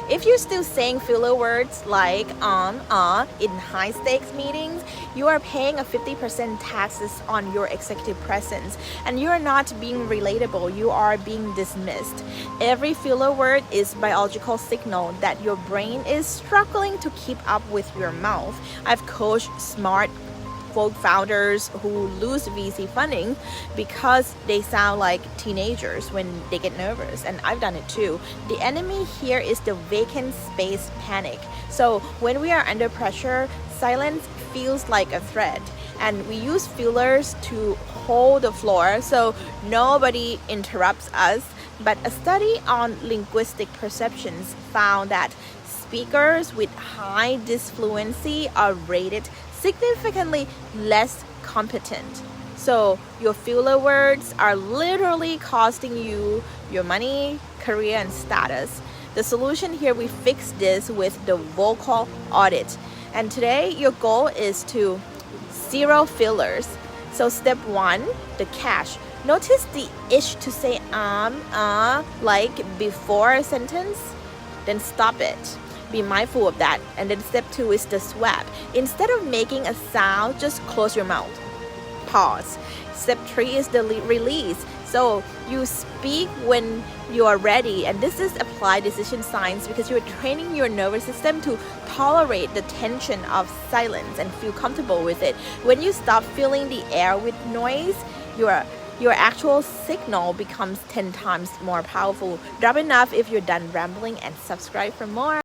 If you're still saying filler words like in high stakes meetings, you are paying a 50% taxes on your executive presence, and you are not being relatable, you are being dismissed. Every filler word is biological signal that your brain is struggling to keep up with your mouth. I've coached smart founders who lose VC funding because they sound like teenagers when they get nervous, and I've done it too. The enemy here is the vacant space panic. So when we are under pressure, silence feels like a threat, and we use fillers to hold the floor so nobody interrupts us. But a study on linguistic perceptions found that speakers with high disfluency are rated significantly less competent. So your filler words are literally costing you your money, career, and status. The solution here, we fix this with the Vocal Audit. And today your goal is to zero fillers. So step 1, the catch. Notice the itch to say like before a sentence, then stop it. Be mindful of that. And then step 2 is the swap. Instead of making a sound, just close your mouth. Pause. Step 3 is the release. So you speak when you are ready, and this is applied decision science because you're training your nervous system to tolerate the tension of silence and feel comfortable with it. When you stop filling the air with noise, your actual signal becomes 10 times more powerful. Drop enough if you're done rambling, and subscribe for more.